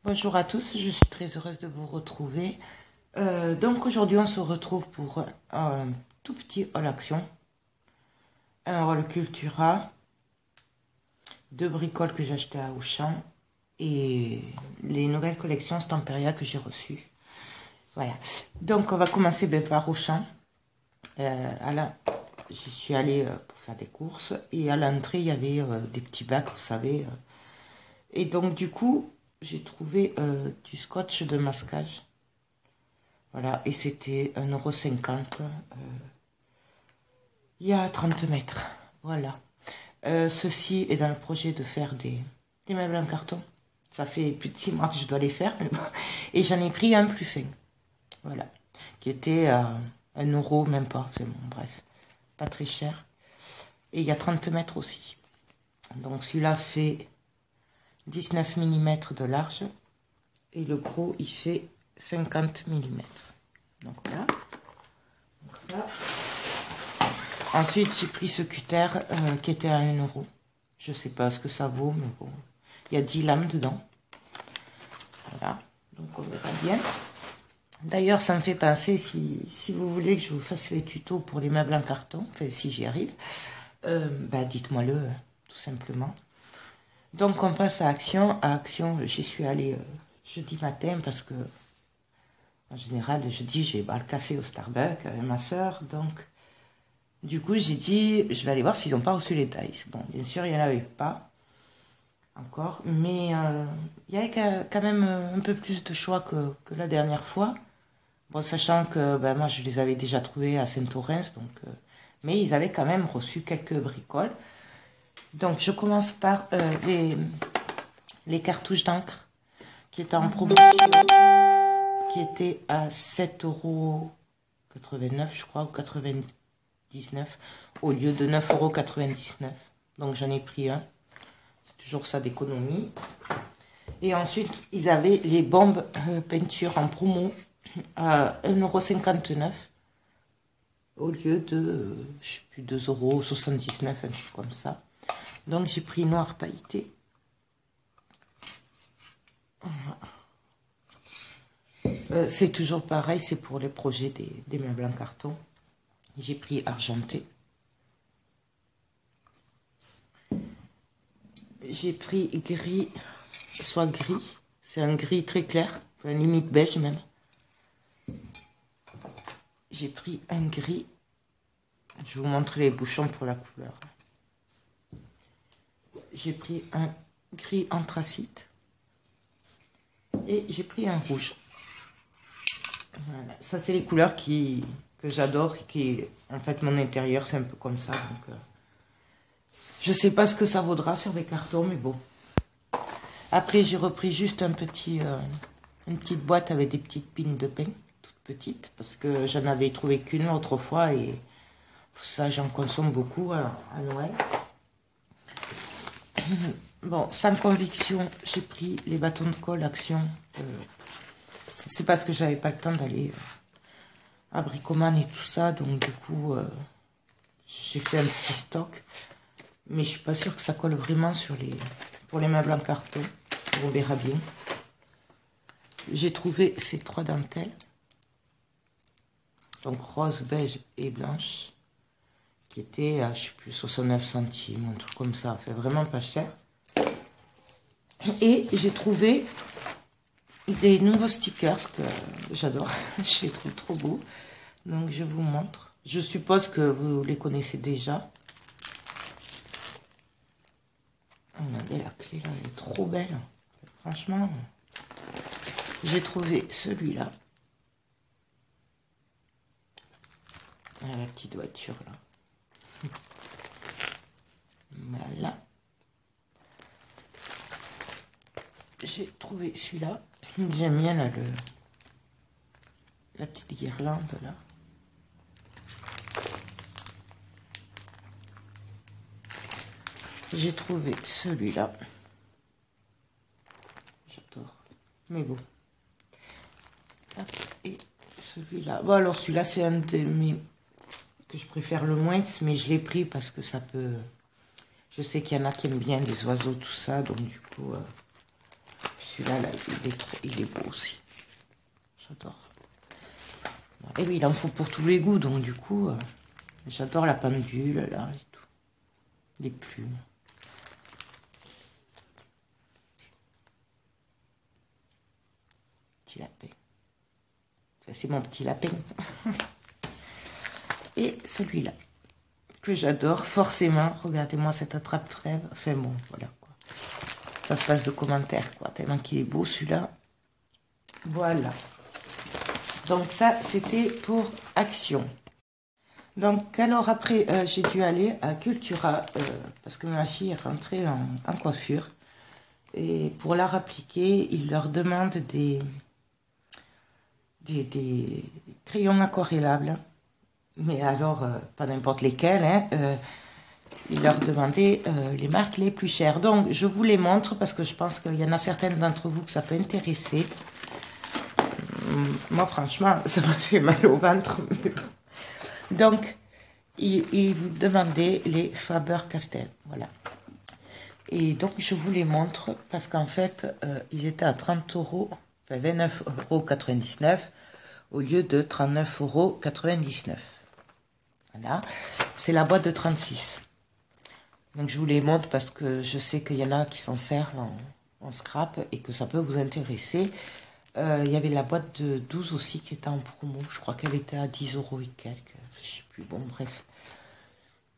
Bonjour à tous, je suis très heureuse de vous retrouver. Donc aujourd'hui on se retrouve pour un tout petit haul action, un haul Cultura, 2 bricoles que j'ai achetées à Auchan et les nouvelles collections Stamperia que j'ai reçues. Voilà, donc on va commencer par Auchan. J'y suis allée pour faire des courses et à l'entrée il y avait des petits bacs, vous savez. Et donc du coup j'ai trouvé du scotch de masquage. Voilà, et c'était 1,50 €. Il y a 30 mètres. Voilà. Ceci est dans le projet de faire des meubles en carton. Ça fait plus de 6 mois que je dois les faire. Mais bon. Et j'en ai pris un plus fin. Voilà. Qui était à 1 €, même pas. Enfin, bon, bref. Pas très cher. Et il y a 30 mètres aussi. Donc celui-là fait 19 mm de large. Et le gros, il fait 50 mm. Donc voilà. Donc, ça. Ensuite, j'ai pris ce cutter qui était à 1 €. Je sais pas ce que ça vaut, mais bon. Il y a 10 lames dedans. Voilà. Donc on verra bien. D'ailleurs, ça me fait penser, si vous voulez que je vous fasse les tutos pour les meubles en carton, enfin si j'y arrive, dites-moi-le, tout simplement. Donc on passe à Action. À Action, j'y suis allée jeudi matin parce que, en général, le jeudi, j'ai le café au Starbucks avec ma soeur. Donc, du coup, j'ai dit, je vais aller voir s'ils n'ont pas reçu les tailles. Bon, bien sûr, il n'y en avait pas encore, mais il y avait quand même un peu plus de choix que la dernière fois. Bon, sachant que moi, je les avais déjà trouvés à Saint-Orens, donc, mais ils avaient quand même reçu quelques bricoles. Donc, je commence par les cartouches d'encre qui étaient en promotion, qui étaient à 7,89 €, je crois, ou 99 au lieu de 9,99 €. Donc, j'en ai pris un. C'est toujours ça d'économie. Et ensuite, ils avaient les bombes peinture en promo à 1,59 € au lieu de, je sais plus, 2,79 €, un truc comme ça. Donc, j'ai pris noir pailleté. C'est toujours pareil, c'est pour les projets des meubles en carton. J'ai pris argenté. J'ai pris gris, soit gris. C'est un gris très clair, limite beige même. J'ai pris un gris. Je vais vous montrer les bouchons pour la couleur. J'ai pris un gris anthracite. Et j'ai pris un rouge. Voilà. Ça, c'est les couleurs que j'adore. En fait, mon intérieur, c'est un peu comme ça. Donc, je sais pas ce que ça vaudra sur les cartons, mais bon. Après, j'ai repris juste une petite boîte avec des petites pines de pain, toutes petites, parce que j'en avais trouvé qu'une l'autre fois et ça, j'en consomme beaucoup à Noël. Bon, sans conviction, j'ai pris les bâtons de colle Action. C'est parce que j'avais pas le temps d'aller à Bricoman et tout ça, donc du coup, j'ai fait un petit stock. Mais je suis pas sûre que ça colle vraiment pour les meubles en carton. On verra bien. J'ai trouvé ces 3 dentelles. Donc rose, beige et blanche. Qui étaient à, je sais plus, 69 centimes, un truc comme ça. Fait vraiment pas cher. Et j'ai trouvé des nouveaux stickers que j'adore. Je les trouve trop beaux. Donc je vous montre. Je suppose que vous les connaissez déjà. Regardez la clé là, elle est trop belle. Franchement, j'ai trouvé celui-là. La petite voiture là. Voilà. j'ai trouvé celui-là. J'aime bien là, la petite guirlande là. J'ai trouvé celui-là. J'adore. Mais bon. Et celui-là. Bon, alors celui-là, c'est un de mes que je préfère le moins, mais je l'ai pris parce que ça peut... Je sais qu'il y en a qui aiment bien les oiseaux, tout ça, donc du coup, celui-là, là, il est beau aussi. J'adore. Et oui, il en faut pour tous les goûts, donc du coup, j'adore la pendule, là, et tout. Les plumes. Petit lapin. Ça, c'est mon petit lapin. Et celui-là, que j'adore, forcément. Regardez-moi cette attrape-rêve. Enfin bon, voilà, quoi. Ça se passe de commentaires, quoi. Tellement qu'il est beau, celui-là. Voilà. Donc ça, c'était pour Action. Donc, alors après, j'ai dû aller à Cultura, parce que ma fille est rentrée en coiffure. Et pour la appliquer, ils leur demandent des crayons aquarellables. Mais alors, pas n'importe lesquels, hein. Ils leur demandaient les marques les plus chères. Donc, je vous les montre parce que je pense qu'il y en a certaines d'entre vous que ça peut intéresser. Moi, franchement, ça m'a fait mal au ventre. Donc, ils vous demandaient les Faber-Castell. Voilà. Et donc, je vous les montre parce qu'en fait, ils étaient à 30 €, enfin 29,99 € au lieu de 39,99 €. Voilà. C'est la boîte de 36. Donc, je vous les montre parce que je sais qu'il y en a qui s'en servent en scrap et que ça peut vous intéresser. Il y avait la boîte de 12 aussi qui était en promo. Je crois qu'elle était à 10 € et quelques. Je sais plus. Bon, bref.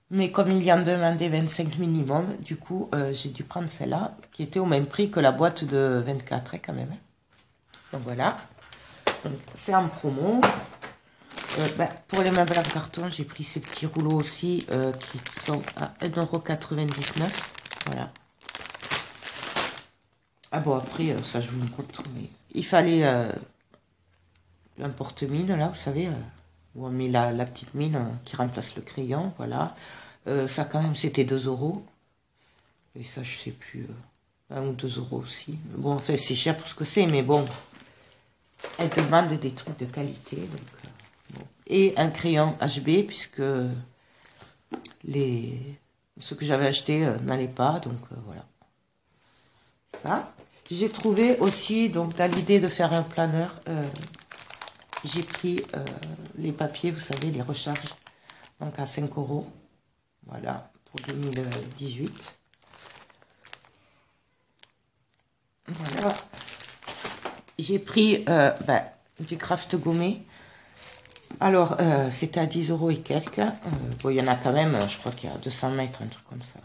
Mais comme il y en demandait 25 minimum, du coup, j'ai dû prendre celle-là, qui était au même prix que la boîte de 24, hein, quand même. Donc voilà. C'est en promo. Pour les meubles en carton, j'ai pris ces petits rouleaux aussi, qui sont à 1,99 €. Voilà. Ah bon, après, ça, je vous le montre, mais il fallait un porte-mine, là, vous savez, où on met la petite mine qui remplace le crayon, voilà. Ça, quand même, c'était 2 €. Et ça, je sais plus, 1 ou 2 € aussi. Bon, en fait, c'est cher pour ce que c'est, mais bon, elle demande des trucs de qualité, donc, bon. Et un crayon HB, puisque ceux que j'avais achetés n'allaient pas, donc voilà. Ça. J'ai trouvé aussi, donc, dans l'idée de faire un planeur, j'ai pris les papiers, vous savez, les recharges, donc à 5 €. Voilà, pour 2018. Voilà. J'ai pris du craft gommé. Alors, c'était à 10 € et quelques. Bon, il y en a quand même, je crois qu'il y a 200 mètres, un truc comme ça.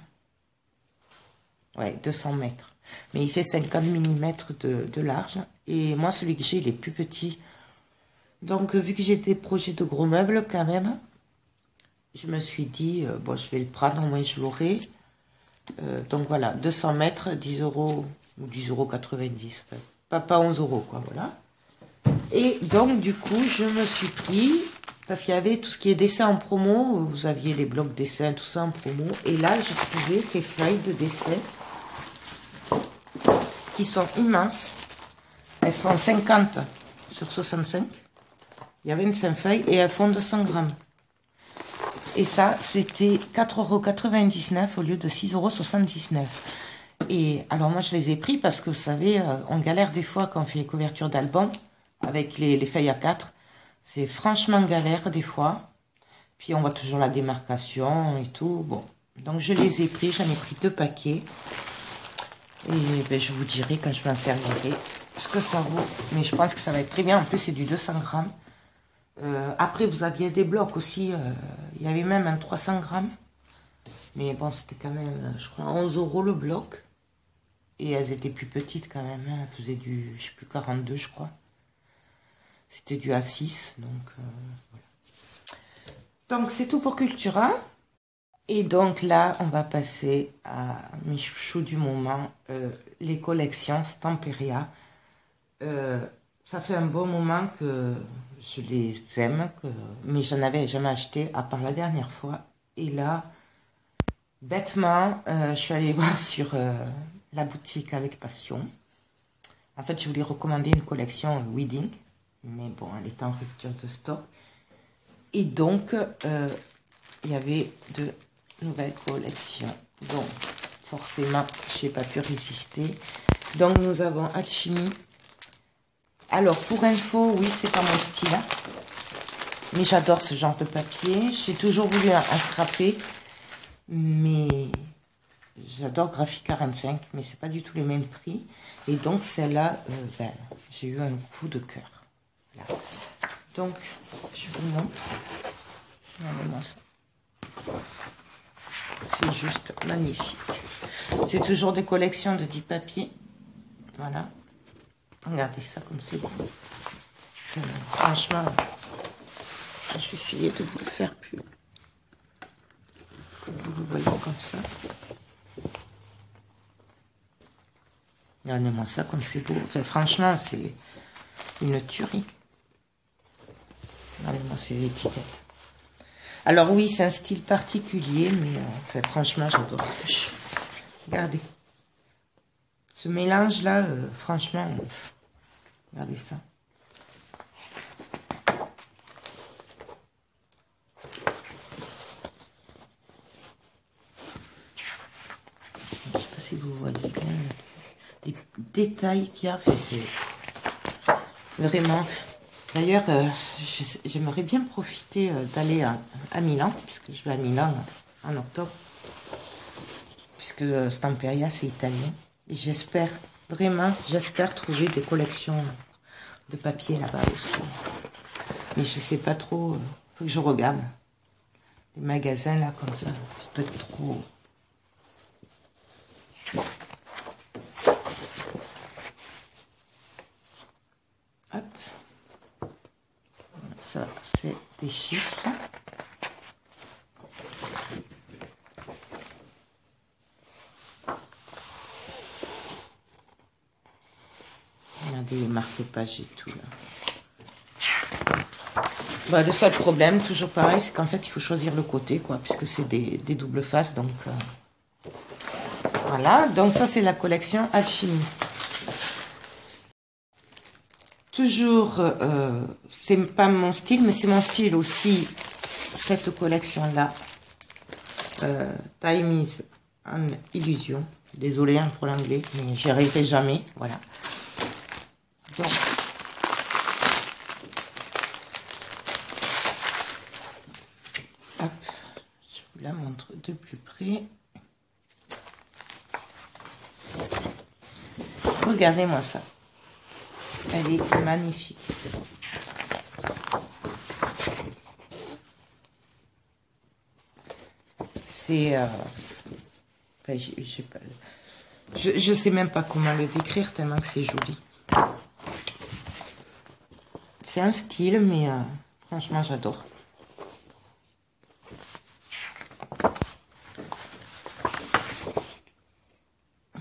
Ouais, 200 mètres. Mais il fait 50 mm de large. Et moi, celui que j'ai, il est plus petit. Donc, vu que j'ai des projets de gros meubles quand même, je me suis dit, bon, je vais le prendre, au moins je l'aurai. Donc voilà, 200 mètres, 10 € ou 10,90 €. Enfin, pas 11 € quoi, voilà. Et donc, du coup, je me suis pris, parce qu'il y avait tout ce qui est dessin en promo, vous aviez les blocs dessin, tout ça en promo. Et là, j'ai trouvé ces feuilles de dessin qui sont immenses. Elles font 50 sur 65. Il y a 25 feuilles et elles font 200 grammes. Et ça, c'était 4,99 € au lieu de 6,79 €. Et alors moi, je les ai pris parce que, vous savez, on galère des fois quand on fait les couvertures d'albums avec les feuilles A4. C'est franchement galère des fois. Puis on voit toujours la démarcation et tout. Bon, donc je les ai pris. J'en ai pris 2 paquets. Et ben, je vous dirai quand je m'en servirai ce que ça vaut. Mais je pense que ça va être très bien. En plus, c'est du 200 grammes. Après, vous aviez des blocs aussi. Il y avait même un 300 grammes. Mais bon, c'était quand même, je crois, 11 € le bloc. Et elles étaient plus petites quand même. Hein. Elles faisaient du, je sais plus, 42, je crois. C'était du A6. Donc, voilà. Donc, c'est tout pour Cultura. Et donc là, on va passer à mes chouchous du moment, les collections Stamperia. Ça fait un bon moment que je les aime, mais je n'avais jamais acheté à part la dernière fois. Et là, bêtement, je suis allée voir sur la boutique avec passion. En fait, je voulais recommander une collection Wedding, mais bon, elle est en rupture de stock. Et donc, il y avait de nouvelles collections. Donc, forcément, je n'ai pas pu résister. Donc, nous avons Alchimie. Alors, pour info, oui, c'est pas mon style. Hein. Mais j'adore ce genre de papier. J'ai toujours voulu un scrappé. Mais j'adore Graphic 45. Mais c'est pas du tout les mêmes prix. Et donc, celle-là, ben, j'ai eu un coup de cœur. Voilà. Donc, je vous montre. Regardez-moi ça. C'est juste magnifique. C'est toujours des collections de 10 papiers. Voilà. Regardez ça comme c'est beau. Franchement, je vais essayer de vous le faire plus. Comme vous le voyez comme ça. Regardez-moi ça comme c'est beau. Enfin, franchement, c'est une tuerie. Regardez-moi ces étiquettes. Alors oui, c'est un style particulier, mais enfin, franchement, j'adore. Regardez. Ce mélange-là, franchement, regardez ça. Je ne sais pas si vous voyez bien les détails qu'il y a. C'est vraiment... D'ailleurs, j'aimerais bien profiter d'aller à Milan, puisque je vais à Milan en octobre, puisque Stamperia, c'est italien. Et j'espère, vraiment, j'espère trouver des collections de papier là-bas aussi. Mais je sais pas trop, faut que je regarde. Les magasins là, comme ça doit être trop... Hop. Ça, c'est des chiffres. Regardez les marque-pages et tout là. Bah, le seul problème, toujours pareil, c'est qu'en fait il faut choisir le côté, quoi, puisque c'est des doubles faces, donc voilà. Donc ça c'est la collection Alchimie. Toujours, c'est pas mon style, mais c'est mon style aussi, cette collection-là. Time is an illusion. Désolée hein, pour l'anglais, mais j'y arriverai jamais. Voilà. Donc, hop, je vous la montre de plus près. Regardez-moi ça. Elle est magnifique. C'est... ben, je sais même pas comment le décrire tellement que c'est joli. C'est un style, mais franchement, j'adore.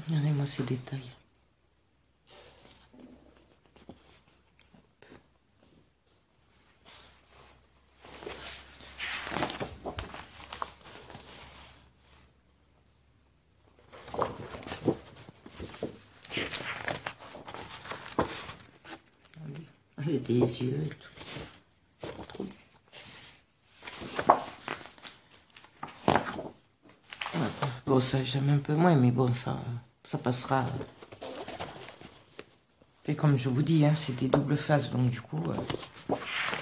Regardez-moi ces détails. Les yeux et tout. Trop bien. Bon, ça j'aime un peu moins, mais bon, ça passera. Et comme je vous dis, hein, c'est des doubles faces, donc du coup,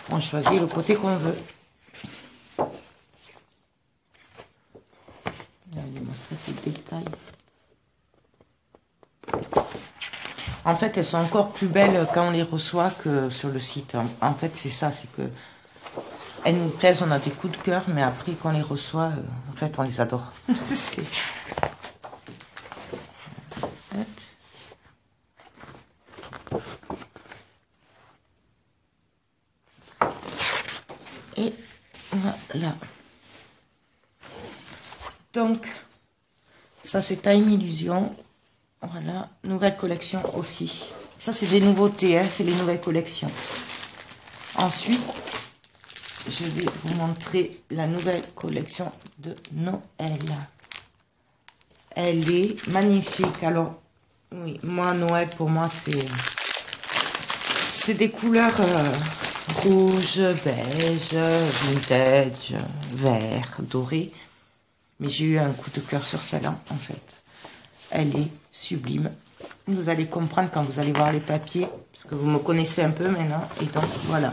on choisit le côté qu'on veut. Regardez-moi ça, les détails. En fait, elles sont encore plus belles quand on les reçoit que sur le site. En fait, c'est ça, c'est que elles nous plaisent, on a des coups de cœur, mais après, quand on les reçoit, en fait, on les adore. Et voilà. Donc, ça c'est Time Illusion. Voilà, nouvelle collection aussi. Ça c'est des nouveautés, hein, c'est les nouvelles collections. Ensuite, je vais vous montrer la nouvelle collection de Noël. Elle est magnifique. Alors, oui, moi, Noël, pour moi, c'est des couleurs rouge, beige, vintage, vert, doré. Mais j'ai eu un coup de cœur sur celle-là, en fait. Elle est sublime. Vous allez comprendre quand vous allez voir les papiers, parce que vous me connaissez un peu maintenant. Et donc, voilà.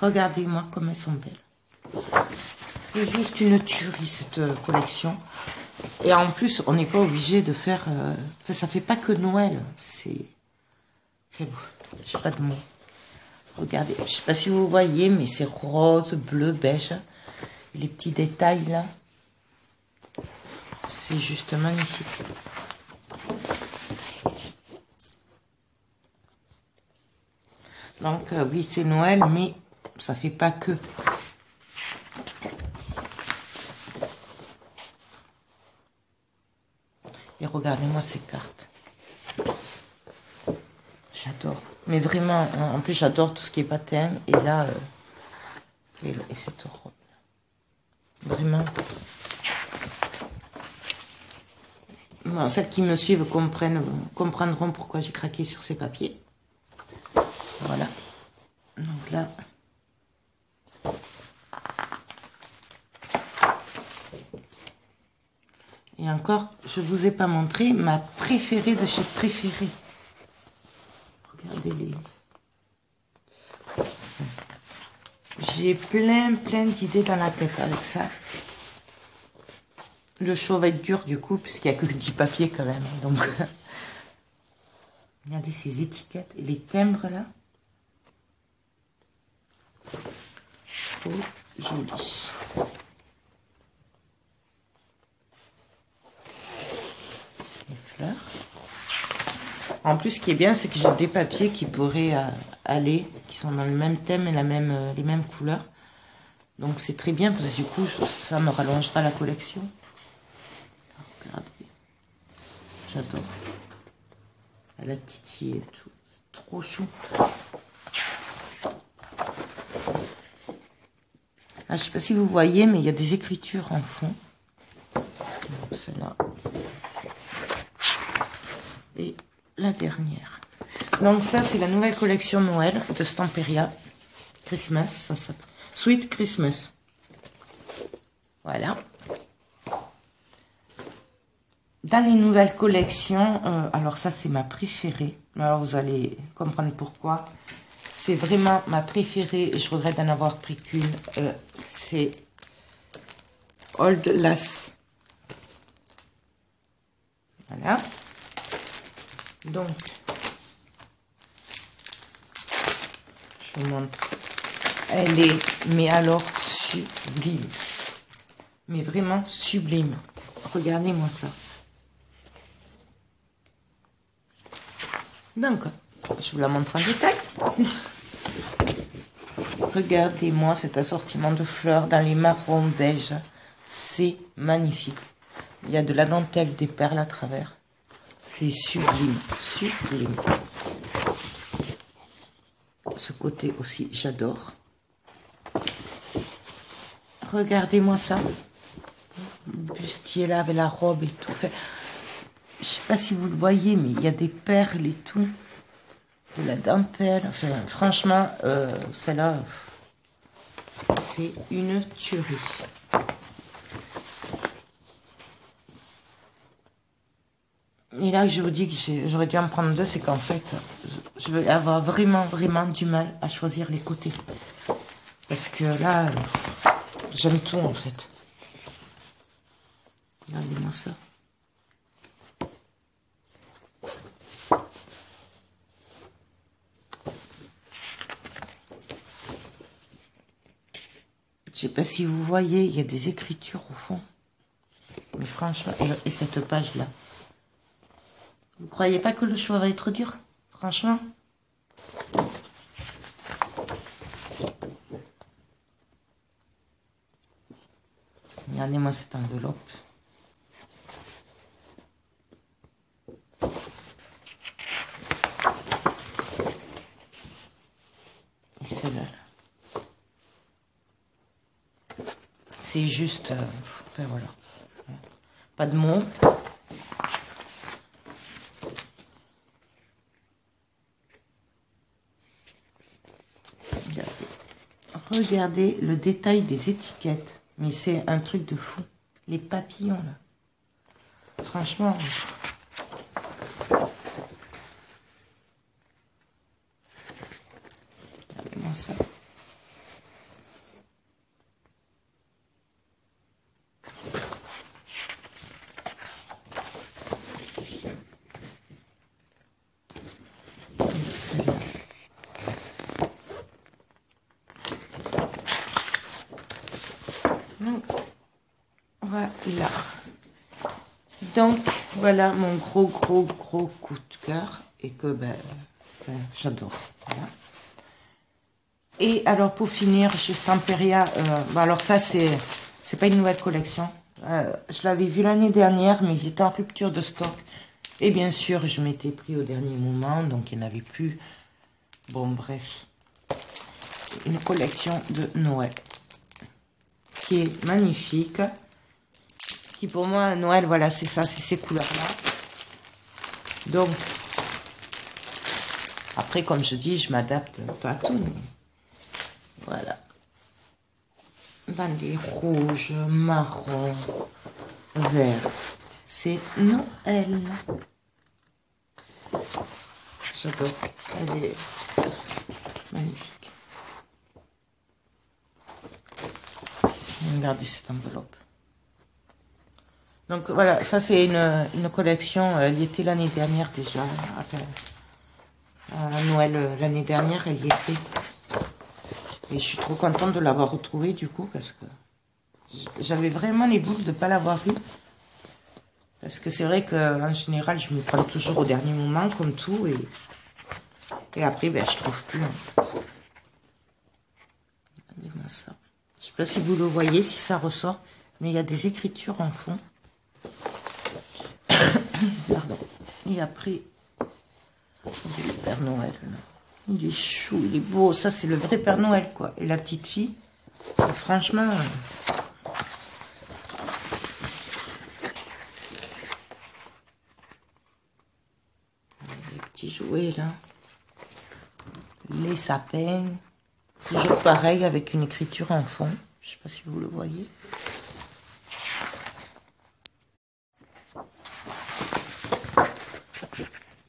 Regardez-moi comme elles sont belles. C'est juste une tuerie, cette collection. Et en plus, on n'est pas obligé de faire... ça fait pas que Noël. C'est... J'ai pas de mots. Regardez, je sais pas si vous voyez, mais c'est rose, bleu, beige. Et les petits détails là. C'est juste magnifique. Donc oui, c'est Noël, mais ça fait pas que. Et regardez-moi ces cartes. J'adore. Mais vraiment, en plus j'adore tout ce qui est patin. Et là, et cette robe. Vraiment. Bon, celles qui me suivent comprendront pourquoi j'ai craqué sur ces papiers. Voilà. Donc là. Et encore, je ne vous ai pas montré ma préférée de chez préférée. Regardez-les. J'ai plein d'idées dans la tête avec ça. Le choix va être dur du coup, puisqu'il n'y a que 10 papiers quand même. Donc, regardez ces étiquettes et les timbres là. Trop joli. Les fleurs. En plus, ce qui est bien, c'est que j'ai des papiers qui pourraient aller, qui sont dans le même thème et les mêmes couleurs. Donc c'est très bien, parce que du coup, ça me rallongera la collection. Regardez. J'adore. La petite fille et tout. C'est trop chou. Ah, je sais pas si vous voyez, mais il y a des écritures en fond. Celle-là. Et la dernière. Donc ça, c'est la nouvelle collection Noël de Stamperia. Christmas, ça s'appelle. Sweet Christmas. Voilà. Dans les nouvelles collections, alors ça c'est ma préférée. Alors vous allez comprendre pourquoi. C'est vraiment ma préférée et je regrette d'en avoir pris qu'une. C'est Old Lass. Voilà. Donc, je vous montre. Elle est, mais alors, sublime. Mais vraiment sublime. Regardez-moi ça. Donc, je vous la montre en détail. Regardez-moi cet assortiment de fleurs dans les marrons beige. C'est magnifique. Il y a de la dentelle, des perles à travers. C'est sublime, sublime. Ce côté aussi, j'adore. Regardez-moi ça. Le bustier là avec la robe et tout. Enfin, je sais pas si vous le voyez, mais il y a des perles et tout. De la dentelle. Enfin, franchement, celle-là, c'est une tuerie. Et là, je vous dis que j'aurais dû en prendre deux, c'est qu'en fait, je vais avoir vraiment du mal à choisir les côtés. Parce que là, j'aime tout en fait. Regardez-moi ça. Je sais pas si vous voyez, il y a des écritures au fond. Mais franchement, et cette page-là. Vous croyez pas que le choix va être dur? Franchement. Regardez-moi cette enveloppe. Et celle-là. C'est juste... enfin voilà. Pas de mots. Regardez le détail des étiquettes. Mais c'est un truc de fou. Les papillons, là. Franchement. Regardez-moi ça. Voilà. Donc, voilà mon gros coup de cœur. Et que, ben j'adore. Voilà. Et alors, pour finir, chez Stamperia, alors ça, c'est pas une nouvelle collection. Je l'avais vu l'année dernière, mais ils étaient en rupture de stock. Et bien sûr, je m'étais pris au dernier moment, donc il n'y en avait plus. Bon, bref. Une collection de Noël. Qui est magnifique. Qui pour moi, Noël, voilà, c'est ça, c'est ces couleurs-là. Donc, après, comme je dis, je m'adapte pas à tout. Mais voilà. Dans les rouges, marron, vert. C'est Noël. J'adore. Elle est magnifique. Regardez cette enveloppe. Donc voilà, ça c'est une collection, elle y était l'année dernière déjà, à Noël l'année dernière, elle y était. Et je suis trop contente de l'avoir retrouvée du coup, parce que j'avais vraiment les boules de ne pas l'avoir vue. Parce que c'est vrai qu'en général, je me prends toujours au dernier moment, comme tout, et après, ben, je trouve plus. Regardez-moi ça. Je ne sais pas si vous le voyez, si ça ressort, mais il y a des écritures en fond. Pardon. Et après, le Père Noël. Là. Il est chou, il est beau. Ça, c'est le vrai Père Noël, quoi. Et la petite fille, franchement... les petits jouets, là. Les sapins. Toujours pareil, avec une écriture en fond. Je ne sais pas si vous le voyez.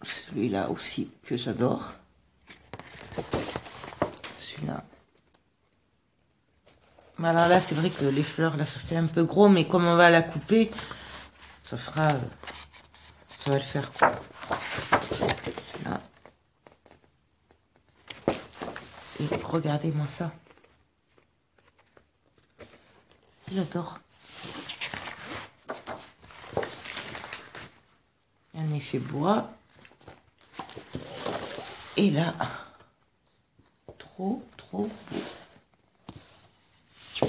Celui-là aussi que j'adore. Celui-là. Alors là, c'est vrai que les fleurs, là, ça fait un peu gros, mais comme on va la couper, ça fera... ça va le faire, quoi. Là. Et regardez-moi ça. J'adore. Un effet bois. Et là, trop beau.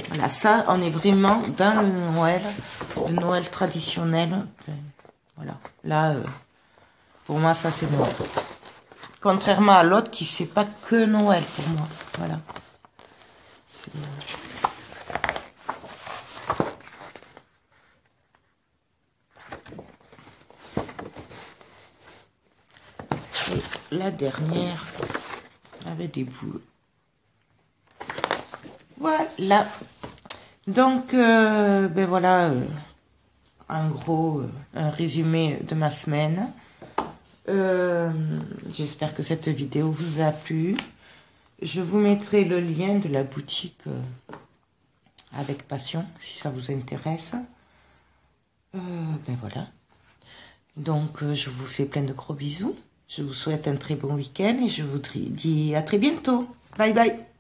Voilà, ça, on est vraiment dans le Noël traditionnel. Voilà, là, pour moi, ça, c'est Noël. Contrairement à l'autre qui fait pas que Noël pour moi. Voilà. Et la dernière avec des boules. Voilà. Donc, ben voilà, en gros, un résumé de ma semaine. J'espère que cette vidéo vous a plu. Je vous mettrai le lien de la boutique avec passion, si ça vous intéresse. Ben voilà. Donc, je vous fais plein de gros bisous. Je vous souhaite un très bon week-end et je vous dis à très bientôt. Bye bye.